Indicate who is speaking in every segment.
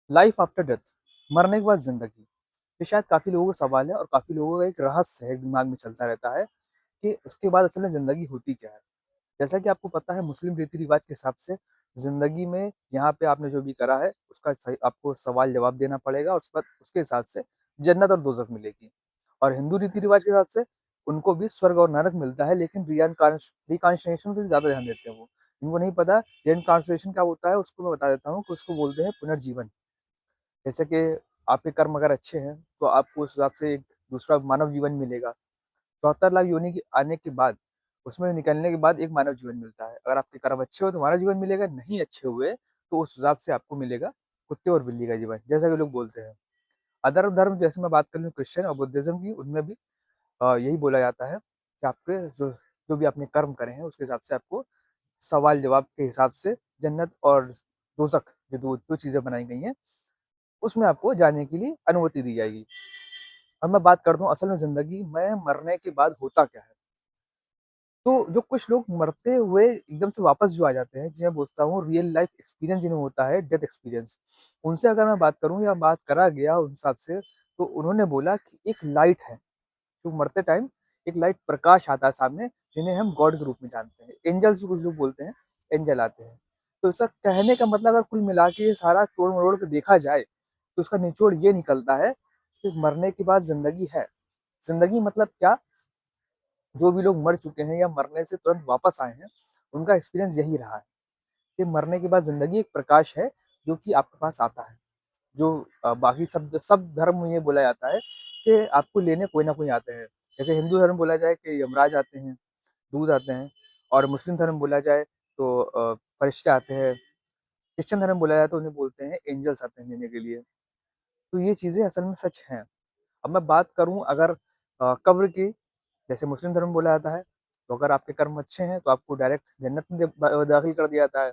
Speaker 1: Life after death, मरने के बाद जिंदगी। ये शायद काफी लोगों का सवाल है और काफी लोगों का एक रहस्य है, दिमाग में चलता रहता है कि उसके बाद असल में जिंदगी होती क्या है। जैसा कि आपको पता है, मुस्लिम रीति रिवाज के हिसाब से जिंदगी में यहाँ पे आपने जो भी करा है उसका सही आपको सवाल जवाब देना पड़ेगा और उसके हिसाब से जन्नत और दोजख मिलेगी। और हिंदू रीति रिवाज के हिसाब से उनको भी स्वर्ग और नरक मिलता है, लेकिन रिकॉन्स्टिनेशन पे ज्यादा ध्यान देते हैं वो। इनको नहीं पता रिकॉन्स्टिनेशन क्या होता है, उसको मैं बता देता हूँ कि उसको बोलते हैं पुनर्जीवन। जैसे कि आपके कर्म अगर अच्छे हैं तो आपको उस हिसाब से एक दूसरा मानव जीवन मिलेगा। 74 लाख योनि की आने के बाद, उसमें निकलने के बाद एक मानव जीवन मिलता है। अगर आपके कर्म अच्छे हो तो मानव जीवन मिलेगा, नहीं अच्छे हुए तो उस हिसाब से आपको मिलेगा कुत्ते और बिल्ली का जीवन, जैसा कि लोग बोलते हैं। अदर धर्म जैसे मैं बात कर लूँ क्रिश्चियन और बुद्धिज्म की, उनमें भी यही बोला जाता है कि आपके जो जो भी आपने कर्म करे हैं उसके हिसाब से आपको सवाल जवाब के हिसाब से जन्नत और दोजख, जो दो दो चीजें बनाई गई हैं, उसमें आपको जाने के लिए अनुमति दी जाएगी। अब मैं बात करता हूँ असल में जिंदगी में मरने के बाद होता क्या है। तो जो कुछ लोग मरते हुए एकदम से वापस जो आ जाते हैं, जिन्हें बोलता हूँ रियल लाइफ एक्सपीरियंस जिन्हें होता है, डेथ एक्सपीरियंस, उनसे अगर मैं बात करूँ या बात करा गया उस हिसाब से, तो उन्होंने बोला कि एक लाइट है जो मरते टाइम, एक लाइट प्रकाश आता है सामने, जिन्हें हम गॉड के रूप में जानते हैं। एंजल्स भी कुछ लोग बोलते हैं, एंजल आते हैं। तो इसका कहने का मतलब अगर कुल मिला के ये सारा तोड़ मरोड़ के देखा जाए तो उसका निचोड़ ये निकलता है कि मरने के बाद जिंदगी है। जिंदगी मतलब क्या? जो भी लोग मर चुके हैं या मरने से तुरंत वापस आए हैं, उनका एक्सपीरियंस यही रहा है कि मरने के बाद जिंदगी एक प्रकाश है जो कि आपके पास आता है। जो बाकी सब सब धर्म में ये बोला जाता है कि आपको लेने कोई ना कोई आते हैं। जैसे हिंदू धर्म बोला जाए कि यमराज आते हैं, दूध आते हैं। और मुस्लिम धर्म बोला जाए तो फरिश्ते आते हैं। क्रिश्चियन धर्म बोला जाए तो उन्हें बोलते हैं एंजल्स आते हैं लेने के लिए। तो ये चीजें असल में सच हैं। अब मैं बात करूं अगर कब्र की, जैसे मुस्लिम धर्म बोला जाता है, तो अगर आपके कर्म अच्छे हैं तो आपको डायरेक्ट जन्नत में दाखिल कर दिया जाता है,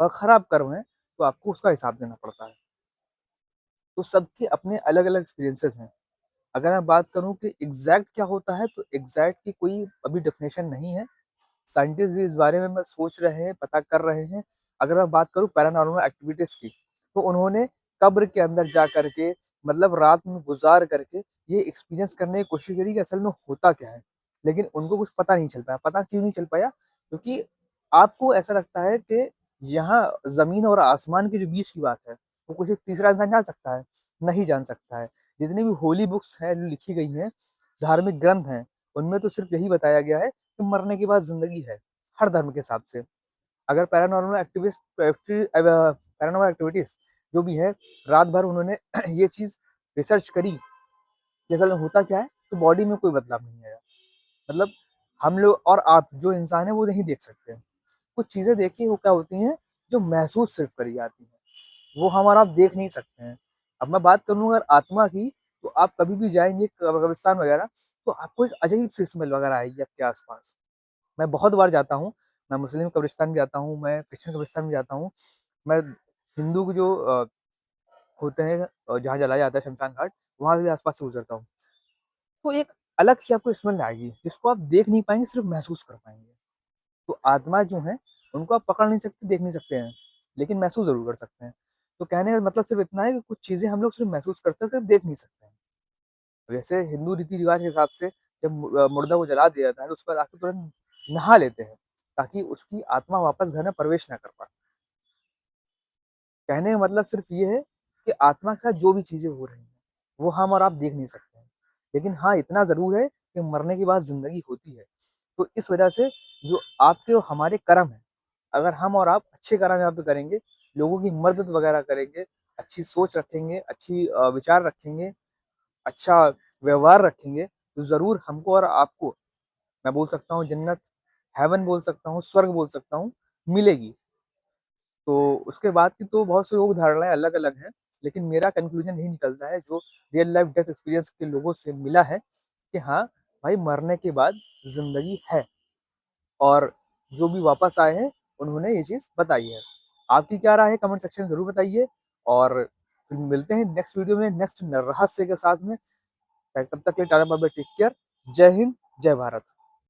Speaker 1: और खराब कर्म है तो आपको उसका हिसाब देना पड़ता है। तो सबके अपने अलग अलग एक्सपीरियंसेस हैं। अगर मैं बात करूं कि एग्जैक्ट क्या होता है, तो एग्जैक्ट की कोई अभी डेफिनेशन नहीं है। साइंटिस्ट भी इस बारे में सोच रहे हैं, पता कर रहे हैं। अगर मैं बात करूं पैरानॉर्मल एक्टिविटीज की, तो उन्होंने कब्र के अंदर जा करके, मतलब रात में गुजार करके ये एक्सपीरियंस करने की कोशिश करी कि असल में होता क्या है। लेकिन उनको कुछ पता नहीं चल पाया। पता क्यों नहीं चल पाया? क्योंकि आपको ऐसा लगता है कि यहाँ जमीन और आसमान के जो बीच की बात है वो किसी तीसरा इंसान जान सकता है? नहीं जान सकता है। जितनी भी होली बुक्स हैं जो लिखी गई हैं, धार्मिक ग्रंथ हैं, उनमें तो सिर्फ यही बताया गया है कि मरने के बाद जिंदगी है, हर धर्म के हिसाब से। अगर पैरानॉर्मल एक्टिविटीज जो भी है, रात भर उन्होंने ये चीज रिसर्च करी कि असल में होता क्या है, तो बॉडी में कोई बदलाव नहीं आया। मतलब हम लोग और आप जो इंसान है वो नहीं देख सकते। कुछ चीजें देखी वो क्या होती हैं, जो महसूस सिर्फ करी जाती हैं, वो हम और आप देख नहीं सकते हैं। अब मैं बात करूँ अगर आत्मा की, तो आप कभी भी जाएंगे कब्रिस्तान वगैरह, तो आपको एक अजीब सी स्मेल वगैरह आएगी आपके आसपास। मैं बहुत बार जाता हूँ। मैं मुस्लिम कब्रिस्तान भी जाता हूँ, मैं क्रिश्चियन कब्रिस्तान भी जाता हूँ। मैं हिंदू के जो होते हैं, जहाँ जलाया जाता है शमशान घाट, वहाँ भी आसपास से गुजरता हूँ। तो एक अलग सी आपको स्मेल आएगी जिसको आप देख नहीं पाएंगे, सिर्फ महसूस कर पाएंगे। तो आत्मा जो है, उनको आप पकड़ नहीं सकते, देख नहीं सकते हैं, लेकिन महसूस जरूर कर सकते हैं। तो कहने का मतलब सिर्फ इतना है कि कुछ चीजें हम लोग सिर्फ महसूस कर सकते हैं, देख नहीं सकते हैं। वैसे हिंदू रीति रिवाज के हिसाब से जब मुर्दा को जला दिया जाता है तो उसके बाद आके तुरंत नहा लेते हैं, ताकि उसकी आत्मा वापस घर में प्रवेश ना कर पाए। कहने का मतलब सिर्फ ये है कि आत्मा के साथ जो भी चीजें हो रही हैं वो हम और आप देख नहीं सकते हैं, लेकिन हाँ इतना जरूर है कि मरने के बाद जिंदगी होती है। तो इस वजह से जो आपके और हमारे कर्म है, अगर हम और आप अच्छे कर्म यहाँ पे करेंगे, लोगों की मदद वगैरह करेंगे, अच्छी सोच रखेंगे, अच्छी विचार रखेंगे, अच्छा व्यवहार रखेंगे, तो जरूर हमको और आपको, मैं बोल सकता हूँ जन्नत, हेवन बोल सकता हूँ, स्वर्ग बोल सकता हूँ, मिलेगी। तो उसके बाद की तो बहुत से लोग धारणाएं अलग अलग हैं, लेकिन मेरा कंक्लूजन यही निकलता है जो रियल लाइफ डेथ एक्सपीरियंस के लोगों से मिला है, कि हाँ भाई मरने के बाद जिंदगी है। और जो भी वापस आए हैं उन्होंने ये चीज बताई है। आपकी क्या राय है, कमेंट सेक्शन में जरूर बताइए। और फिर मिलते हैं नेक्स्ट वीडियो में नेक्स्ट रहस्य के साथ में। तब तक के लिए टाटा बाय बाय, टेक केयर। जय हिंद, जय भारत।